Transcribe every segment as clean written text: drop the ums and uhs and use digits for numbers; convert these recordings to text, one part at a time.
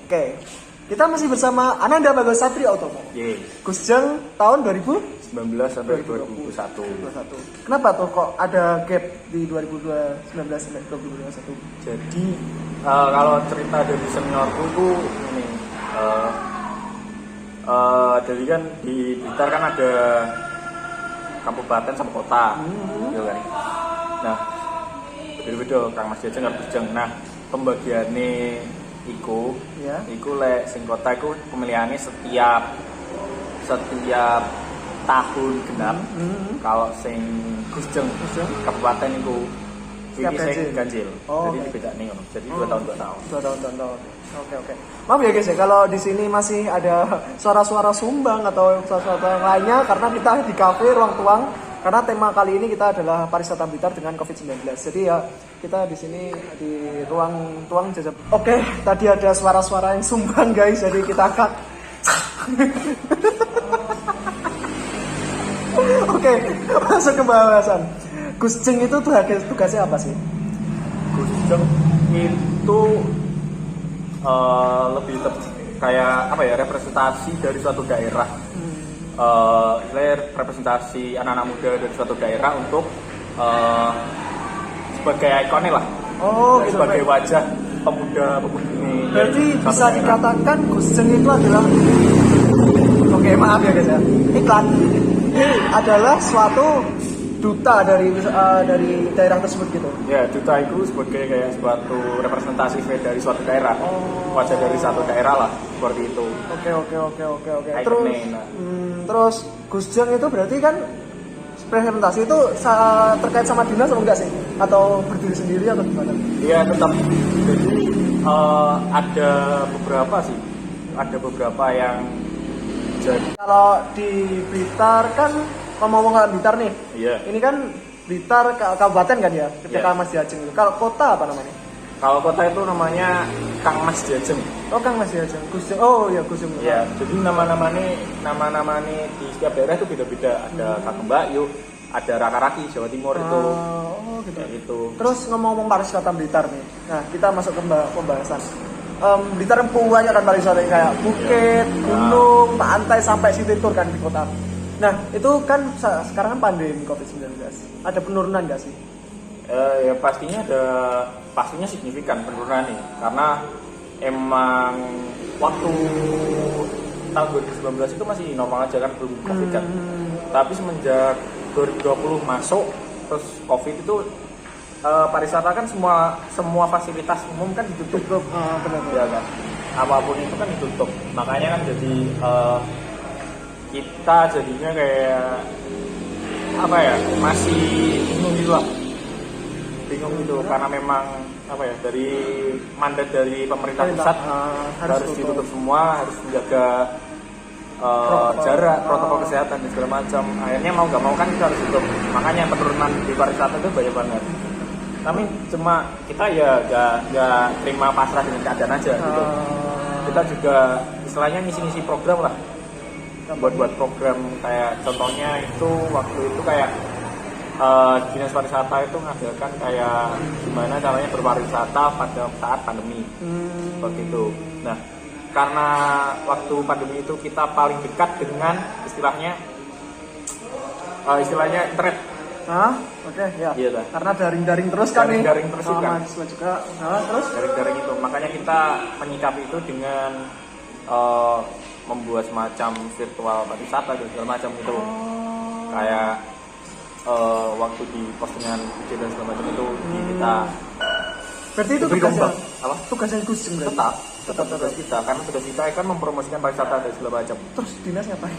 Oke. Kita masih bersama Ananda Bagas Satrio Utomo. Gusjeng tahun 2019 sampai 2021. Kenapa tuh kok ada gap di 2019 sampai 2021? Jadi kalau cerita dari seniorku tuh ini jadi kan di Blitar kan ada kabupaten sama kota, gitu kan. Nah, beda-beda Kang Mas Jajeng harus Gusjeng. Nah, pembagiannya iku lek sing kota iku pemilihannya setiap tahun genap. Kalau sing Gusjeng kabupaten iku iki sing ganjil. Jadi dibedakne ngono. Jadi 2 tahun. 2 tahun. Oke. Maaf ya guys ya kalau di sini masih ada suara-suara sumbang atau suara-suara lainnya karena kita di kafe Ruang Tuang. Karena tema kali ini kita adalah pariwisata Blitar dengan COVID-19. Jadi ya kita di sini di ruang tuang jajab. Oke, tadi ada suara-suara yang sumbang guys. Jadi kita akan Oke, masuk ke bahasan. Gusjeng itu tugasnya apa sih? Gusjeng itu lebih kayak apa ya, representasi dari suatu daerah. Representasi anak-anak muda dari suatu daerah untuk sebagai ikonnya lah, gitu, sebagai wajah pemuda ini. Berarti bisa dikatakan Gusjeng itu adalah, oke maaf ya guys ya, iklan. Ini adalah suatu duta dari daerah tersebut gitu. Ya, duta itu sebagai kayak suatu representasi dari suatu daerah, wajah dari satu daerah lah, seperti itu. Oke. Terus Gusjeng itu berarti kan presentasi itu terkait sama dinas atau enggak sih? Atau berdiri sendiri atau gimana? Iya, tetap. Jadi ada beberapa yang jadi. Kalau di Blitar kan, ngomong-ngomong Blitar nih. Iya. Ini kan Blitar kabupaten kan ya, ketika Mas Jajeng. Kalau kota apa namanya? Kalau kota itu namanya Kang Mas Jajeng. Oh, Kang Mas Jajeng. Gusjeng. Oh ya, Gusjeng. Ya, jadi nama-nama di setiap daerah itu beda-beda. Ada Kang Mbakyu, ada Raka-Raki Jawa Timur itu. Oh, gitu. Ya, itu. Terus ngomong-ngomong pariwisata Blitar nih. Nah, kita masuk ke pembahasan. Blitar banyak kan pariwisata kayak bukit, gunung, pantai sampai city tour kan di kota. Nah, itu kan sekarang kan pandemi COVID-19. Ada penurunan nggak sih? Ya pastinya signifikan penurunan nih, karena emang waktu tahun 2019 itu masih normal aja kan, belum COVID kan. Tapi semenjak 2020 masuk terus COVID itu pariwisata kan semua fasilitas umum kan ditutup. Benar. Ya kan, apapun itu kan ditutup. Makanya kan jadi kita jadinya kayak apa ya, masih bingung gitu karena memang apa ya, dari mandat dari pemerintah pusat harus ditutup semua, harus menjaga jarak, protokol kesehatan dan segala macam. Akhirnya mau nggak mau kan kita harus tutup. Makanya penurunan di pariwisata itu banyak banget. Tapi cuma kita ya nggak terima pasrah dengan keadaan aja gitu. Kita juga istilahnya ngisi program lah, buat program kayak contohnya itu waktu itu kayak dinas pariwisata itu mengadakan kayak gimana caranya berpariwisata pada saat pandemi, seperti itu. Nah, karena waktu pandemi itu kita paling dekat dengan istilahnya internet. Oke, ya. Iya, karena daring terus kan nih. Daring terus kan. Mahasiswa juga. Terus daring itu. Makanya kita menyikapi itu dengan membuat semacam virtual pariwisata dan segala macam itu. Kayak waktu di postingan video dan segala macam itu kita. Berarti itu tugasnya Gusjeng berarti? Tetap tugas kita, karena tugas kita kan mempromosikan pariwisata dan segala macam. Terus dinas ngapain?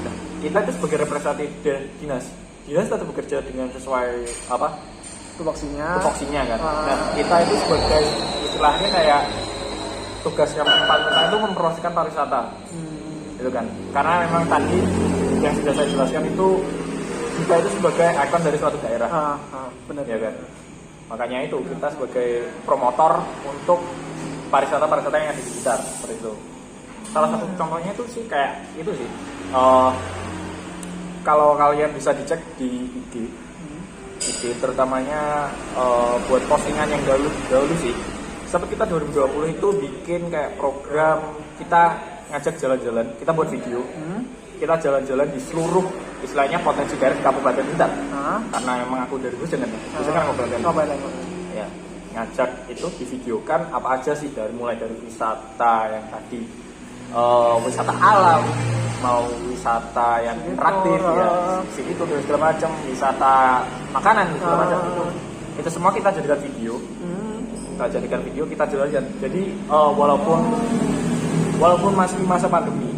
Nah, kita itu sebagai representatif dinas tetap bekerja dengan sesuai tupoksinya kan. Nah, kita itu sebagai istilahnya kayak tugas yang paling utama itu mempromosikan pariwisata, itu kan. Karena memang tadi yang sudah saya jelaskan itu kita itu sebagai ikon dari suatu daerah, benar ya kan. Makanya itu kita sebagai promotor untuk pariwisata yang ada di sekitar, seperti itu. Salah satu contohnya itu sih kayak itu sih. Kalau kalian bisa dicek di IG terutamanya buat postingan yang dahulu sih Sampai kita 2020 itu bikin kayak program, kita ngajak jalan-jalan, kita buat video. Kita jalan-jalan di seluruh istilahnya potensi daerah di Kabupaten Blitar. Karena emang aku dari Gus jangan, Gus kan Kabupaten. Ya, ngajak itu divideokan apa aja sih mulai dari wisata yang tadi wisata alam, mau wisata yang interaktif ya, itu dan segala macam, wisata makanan segala macam itu semua kita jadikan video. Kita jalan-jalan. Jadi walaupun masih masa pandemi,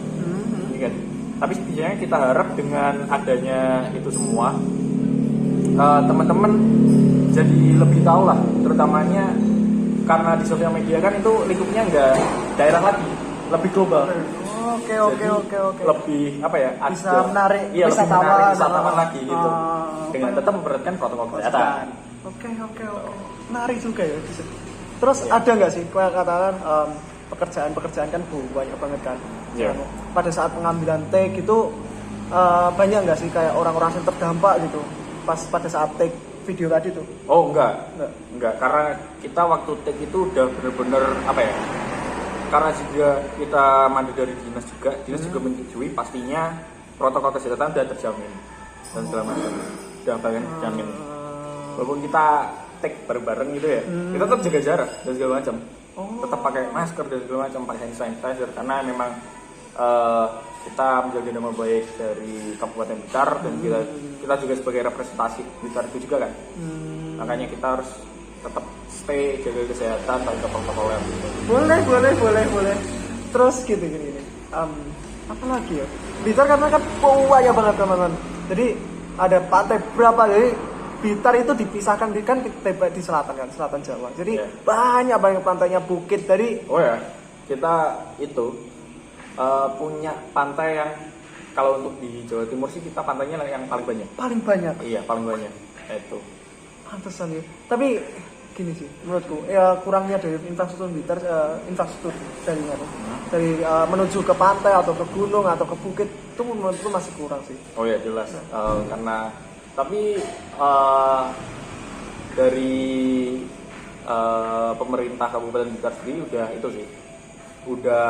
kan, tapi setidaknya kita harap dengan adanya itu semua teman-teman jadi lebih tahu lah, terutamanya karena di sosial media kan itu lingkupnya nggak daerah lagi, lebih global. Oke. Lebih apa ya? Bisa menarik wisatawan lagi gitu. Dengan tetap memperhatikan protokol kesehatan. Oke. Menarik juga ya. Terus ada nggak sih kayak katakan pekerjaan kan banyak banget kan. Pada saat pengambilan take itu banyak nggak sih kayak orang-orang yang terdampak gitu pas pada saat take video tadi tuh? Oh enggak, karena kita waktu take itu udah bener-bener apa ya? Karena juga kita mandiri dari dinas juga menyetujui pastinya protokol kesehatan udah terjamin dan segala macam, udah terjamin. Walaupun kita take bareng-bareng gitu ya, kita tetap jaga jarak dan segala macam, tetap pakai masker dan segala macam, pakai hand sanitizer karena memang kita menjaga nama baik dari Kabupaten Blitar dan kita juga sebagai representasi Blitar itu juga kan, makanya kita harus tetap stay jaga kesehatan tanpa protokol yang boleh. Terus gini. Apa lagi ya? Blitar karena kan banyak banget teman-teman. Jadi ada pantai berapa, jadi Blitar itu dipisahkan kan di selatan kan, selatan Jawa. Jadi banyak pantainya, bukit dari. Oh ya, kita itu punya pantai yang kalau untuk di Jawa Timur sih kita pantainya yang paling banyak. Paling banyak. Iya, paling banyak. Itu. Pantesan ya. Tapi gini sih, menurutku ya kurangnya dari infrastruktur Blitar, infrastruktur dari mana? Dari menuju ke pantai atau ke gunung atau ke bukit itu menurutku masih kurang sih. Oh ya jelas. Karena tapi dari pemerintah Kabupaten Blitar sendiri udah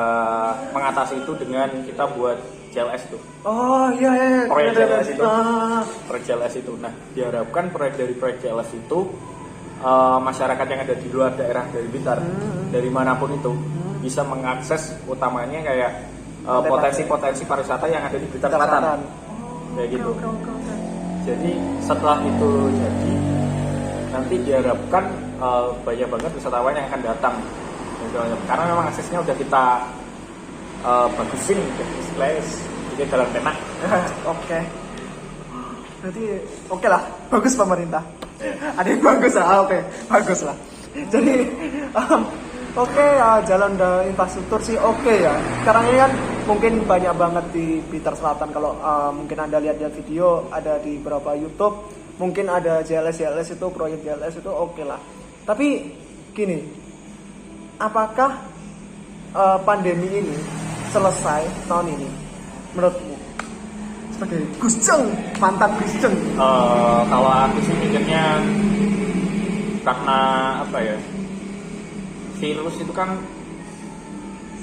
mengatasi itu dengan kita buat JLS itu. Oh iya. Proyek JLS itu. Proyek JLS itu. Nah, diharapkan dari proyek JLS itu masyarakat yang ada di luar daerah dari Blitar, dari manapun itu bisa mengakses utamanya kayak potensi-potensi pariwisata yang ada di Blitar Selatan. Kayak gitu. Okay. Jadi setelah itu nanti diharapkan banyak banget wisatawan yang akan datang. Karena memang aksesnya udah kita bagusin, jadi dalam enak. Oke. Berarti oke lah, bagus pemerintah. Ada yang bagus lah, oke, bagus lah. Jadi jalan dan infrastruktur sih oke ya. Sekarang ini kan mungkin banyak banget di Blitar Selatan. Kalau mungkin Anda lihat video ada di beberapa YouTube, mungkin ada JLS itu, proyek JLS itu oke lah. Tapi gini, apakah pandemi ini selesai tahun ini menurutmu? Sebagai mantan Gus Jeng. Kalau aku sih mikirnya karena apa ya, virus itu kan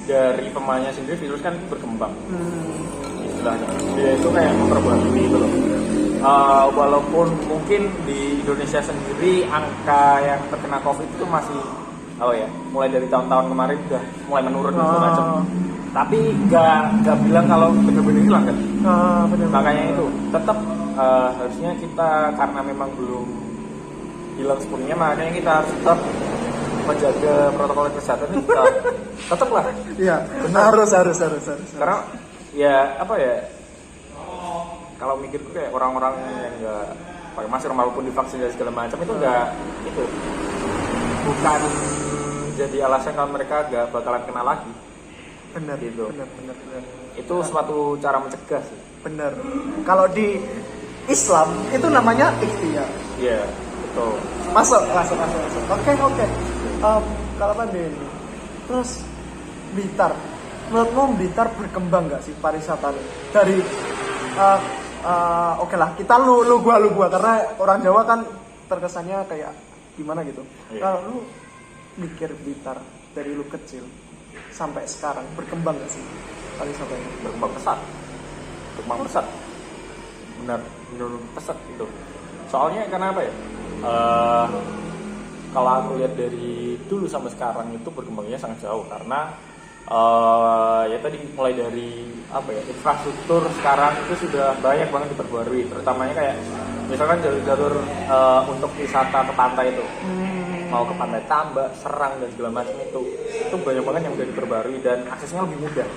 dari pemainnya sendiri, virus kan berkembang istilahnya, dia itu kayak memperbaiki itu loh. Walaupun mungkin di Indonesia sendiri angka yang terkena COVID itu masih mulai dari tahun-tahun kemarin udah mulai menurun segala macam. Tapi nggak bilang kalau benar-benar hilang kan. Makanya itu tetap harusnya kita karena memang belum hilang sepenuhnya, makanya kita harus tetap menjaga protokol kesehatan itu tetap lah. Iya, benar. Harus. Karena ya apa ya, kalau mikirku kayak orang-orang yang nggak pakai masker maupun divaksin dan segala macam itu bukan jadi alasan kalau mereka nggak bakalan kena lagi. Benar. Itu suatu cara mencegah sih. Benar. Kalau di Islam itu namanya ikhtiar. Iya, betul. Masuk. Oke. Kalau pandemi, terus Blitar, menurutmu Blitar berkembang nggak sih pariwisata dari oke lah, kita lu gua karena orang Jawa kan terkesannya kayak gimana gitu. Iya. Kalau lu mikir Blitar dari lu kecil sampai sekarang berkembang gak sih pariwisatanya? Berkembang pesat, benar pesat itu. Soalnya karena apa ya, kalau aku lihat dari dulu sampai sekarang itu berkembangnya sangat jauh karena ya tadi mulai dari apa ya, infrastruktur sekarang itu sudah banyak banget diperbarui, terutamanya kayak misalkan jalur-jalur untuk wisata ke pantai itu, mau ke pantai Tambak, Serang dan segala macam itu banyak banget yang udah diperbarui dan aksesnya lebih mudah,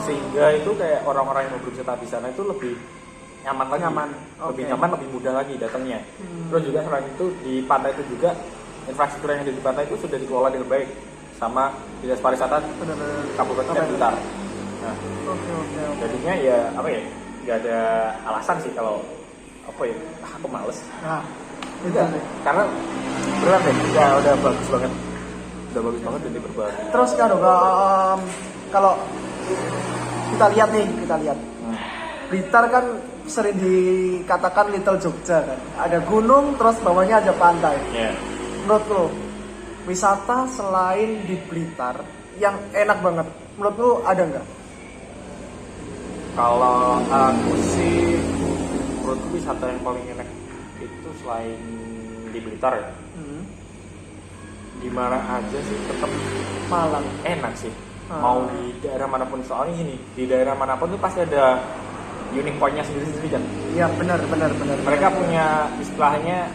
sehingga itu kayak orang-orang yang mau berwisata di sana itu lebih nyaman lagi, lebih nyaman, lebih mudah lagi datangnya. Terus juga selain itu di pantai itu juga infrastruktur yang ada di pantai itu sudah dikelola dengan baik sama Dinas Pariwisata Kabupaten Blitar. Nah, jadinya ya apa ya, nggak ada alasan sih kalau apa ya, aku males. Nah, enggak, karena beneran deh, ya udah bagus banget dan diperbarui. Terus kalau kita lihat Blitar kan sering dikatakan Little Jogja kan, ada gunung terus bawahnya ada pantai. Menurut lo wisata selain di Blitar yang enak banget, menurut lo ada nggak? Kalau aku sih, menurutku wisata yang paling enak itu selain di Blitar ya, di mana aja sih tetap Malang enak sih. Mau di daerah manapun, soalnya gini, di daerah manapun tuh pasti ada unique point-nya sendiri-sendiri kan. Iya benar. Mereka punya istilahnya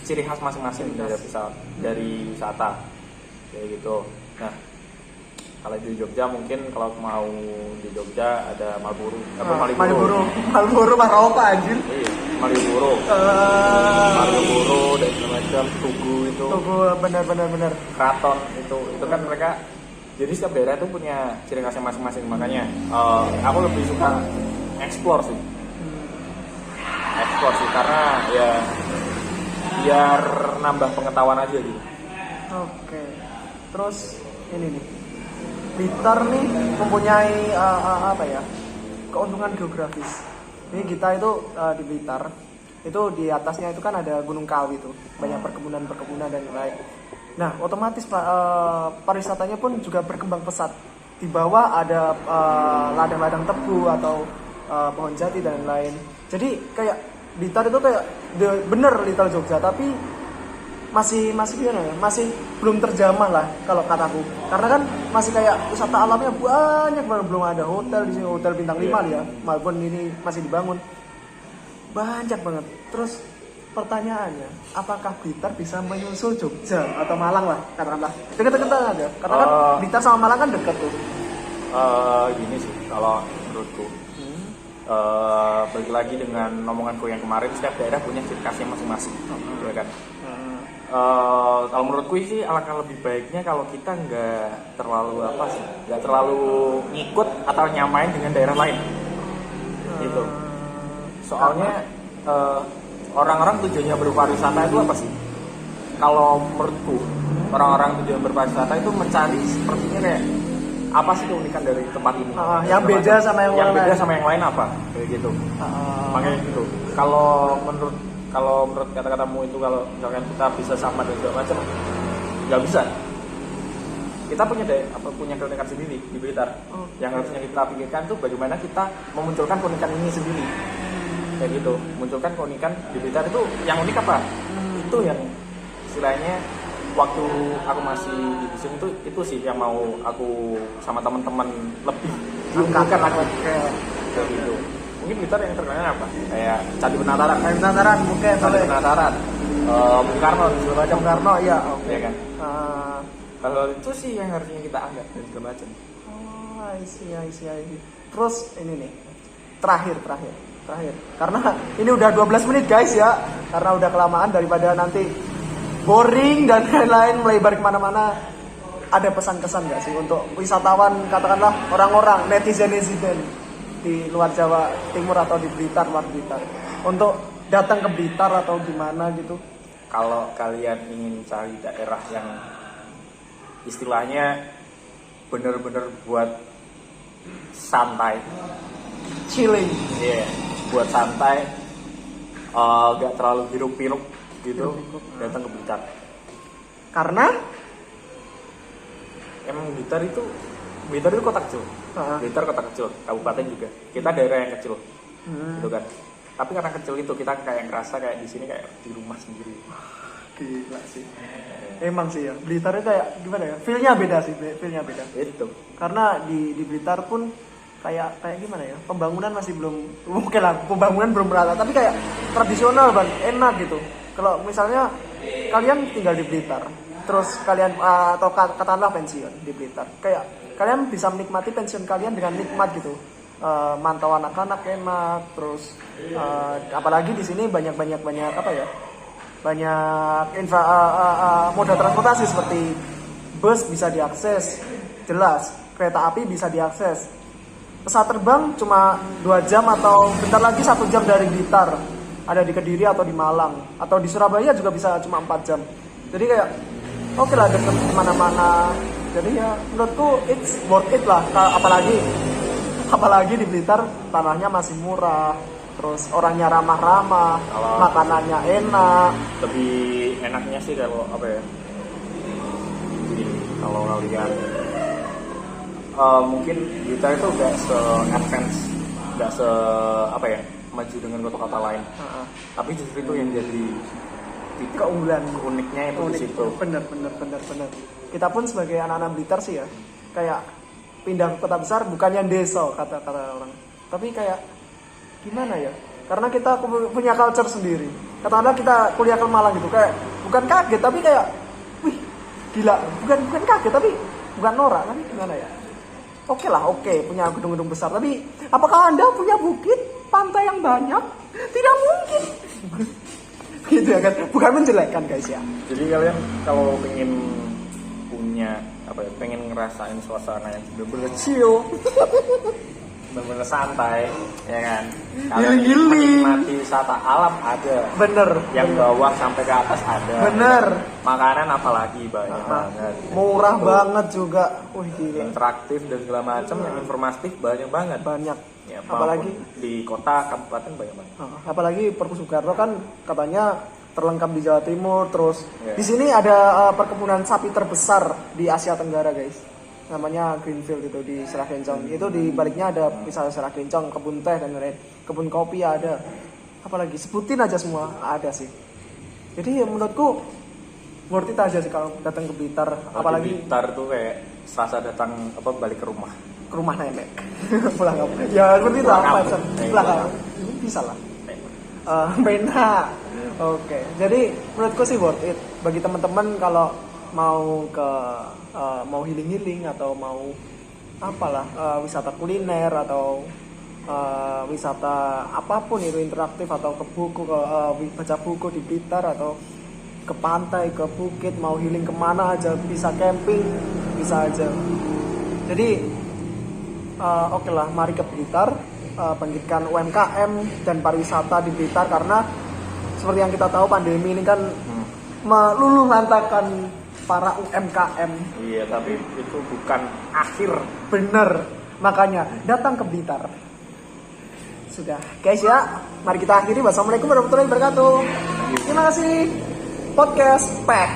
ciri khas masing-masing dari wisata kayak gitu. Nah, kalau di Jogja mungkin kalau mau di Jogja ada Malboro Maroka anjir. Iya, Malioboro dan semacam Tugu itu. Tugu benar. Keraton itu kan mereka, jadi setiap daerah itu punya ciri khasnya masing-masing, makanya aku lebih suka explore sih karena ya biar nambah pengetahuan aja gitu. Oke. Terus ini nih, Blitar nih mempunyai keuntungan geografis. Ini kita itu di Blitar itu di atasnya itu kan ada Gunung Kawi itu, banyak perkebunan dan lain. Nah, otomatis pariwisatanya pun juga berkembang pesat. Di bawah ada ladang-ladang tebu atau pohon jati dan lain. Jadi kayak Blitar itu kayak bener Little Jogja, tapi masih gimana ya? Masih belum terjamah lah kalau kataku. Karena kan masih kayak wisata alamnya banyak banget, belum ada hotel di sini, hotel bintang 5 ya. Walaupun ini masih dibangun. Banyak banget. Terus pertanyaannya, apakah Blitar bisa menyusul Jogja atau Malang lah, katakanlah dekat-dekatan aja, karena kan Blitar sama Malang kan dekat tuh. Gini sih, kalau menurutku, balik lagi dengan omonganku yang kemarin, setiap daerah punya ciri khasnya masing-masing, ya kan. Kalau menurutku sih alangkah lebih baiknya kalau kita nggak terlalu ngikut atau nyamain dengan daerah lain, gitu. Soalnya orang-orang tujuannya berpariwisata itu apa sih? Kalau menurutku, orang-orang tujuan berpariwisata itu mencari sepertinya kayak apa sih keunikan dari tempat ini? Yang beda sama yang lain apa? Kayak gitu. Makanya gitu. Kalau menurut kata-katamu itu, kalau misalkan kita bisa sama dan segala macam, nggak bisa. Kita punya keunikan sendiri di Blitar. Yang harusnya kita pikirkan tuh bagaimana kita memunculkan keunikan ini sendiri. Kayak gitu, munculkan keunikan di Blitar itu yang unik apa? Itu yang istilahnya waktu aku masih di sini itu sih yang mau aku sama teman-teman lebih angkat lagi kayak gitu. Mungkin Blitar yang terkenal apa? Kayak Candi Penataran mungkin. Candi Penataran, Bung Karno segala macam. Bung Karno ya, oke. Ya kan. Kalau itu sih yang harusnya kita anggap dan segala macam. I see. Terus ini nih, terakhir. Karena ini udah 12 menit guys ya. Karena udah kelamaan, daripada nanti boring dan lain-lain melebar kemana-mana. Ada pesan-kesan gak sih untuk wisatawan, katakanlah orang-orang netizen di luar Jawa Timur atau di Blitar, luar Blitar, untuk datang ke Blitar atau gimana gitu? Kalau kalian ingin cari daerah yang istilahnya bener-bener buat santai, chilling, buat santai, gak terlalu hiruk-pikuk gitu, datang ke Blitar. Karena emang Blitar itu kota kecil. Blitar kota kecil, kabupaten juga. Kita daerah yang kecil, gitu kan. Tapi karena kecil itu kita kayak ngerasa kayak di sini kayak di rumah sendiri. gila sih. Emang sih ya, Blitar itu kayak gimana ya? Feel-nya beda sih, feel-nya beda. Itu. Karena di Blitar pun kayak gimana ya? Pembangunan masih belum, mungkin lah pembangunan belum merata, tapi kayak tradisional banget, enak gitu. Kalau misalnya kalian tinggal di Blitar, terus kalian atau katakanlah pensiun di Blitar, kayak kalian bisa menikmati pensiun kalian dengan nikmat gitu. Mantau anak-anak enak, terus apalagi di sini banyak apa ya? Banyak moda transportasi seperti bus bisa diakses, jelas, kereta api bisa diakses. Pesawat terbang cuma 2 jam atau bentar lagi 1 jam dari Blitar. Ada di Kediri atau di Malang atau di Surabaya juga bisa cuma 4 jam. Jadi kayak oke lah, deket kemana-mana. Jadi ya menurutku it's worth it lah. Apalagi di Blitar tanahnya masih murah, terus orangnya ramah-ramah, makanannya enak. Lebih enaknya sih kalau apa ya? Kalau kalian mungkin Blitar itu nggak se-advance, nggak se apa ya, maju dengan kota-kota lain. Tapi justru itu yang jadi Keunggulan, uniknya itu di situ. Bener. Kita pun sebagai anak-anak Blitar sih ya, kayak pindah ke kota besar bukannya desa kata orang, tapi kayak gimana ya? Karena kita punya culture sendiri. Katakanlah kita kuliah ke Malang gitu, kayak bukan kaget tapi kayak, wih gila, bukan kaget tapi bukan norak, tapi gimana ya? Oke lah, punya gedung-gedung besar, tapi apakah Anda punya bukit, pantai yang banyak? Tidak mungkin. Gitu ya kan, bukan menjelekkan guys ya. Jadi kalian kalau pengen punya apa ya, pengen ngerasain suasana yang bener-bener chill, bener-bener santai, ya kan? Kalian menikmati wisata alam ada. Bener. Yang bawah sampai ke atas ada. Bener. Makanan apalagi banyak banget. Murah banget juga. Wih gila. Interaktif dan segala macam, yang informatif banyak banget. Banyak. Ya, apalagi di kota kabupaten banyak banget. Apalagi Perpus Soekarno kan katanya terlengkap di Jawa Timur, terus di sini ada perkebunan sapi terbesar di Asia Tenggara guys, namanya Greenfield itu di Serah Kencong. Itu di baliknya ada misalnya Serah Kencong, kebun teh dan lain-lain, kebun kopi ada, apalagi sebutin aja semua ada sih. Jadi ya menurutku worth it aja sih kalau datang ke Blitar. Apalagi Blitar tuh kayak serasa datang balik ke rumah nenek. Pulang kampung ya seperti itu, apa pulang kampung bisa lah. Pena. Oke, jadi menurutku sih worth it bagi teman-teman kalau mau ke mau healing atau mau apalah wisata kuliner atau wisata apapun itu interaktif, atau ke buku, baca buku di Blitar, atau ke pantai, ke bukit, mau healing kemana aja bisa, camping bisa aja. Jadi oke lah, mari ke Blitar, bangkitkan UMKM dan pariwisata di Blitar, karena seperti yang kita tahu pandemi ini kan meluluh lantakan para UMKM. Iya, tapi itu bukan akhir. Bener, makanya datang ke Blitar. Sudah guys ya, mari kita akhiri. Wassalamualaikum warahmatullahi wabarakatuh. Terima kasih podcast Peh.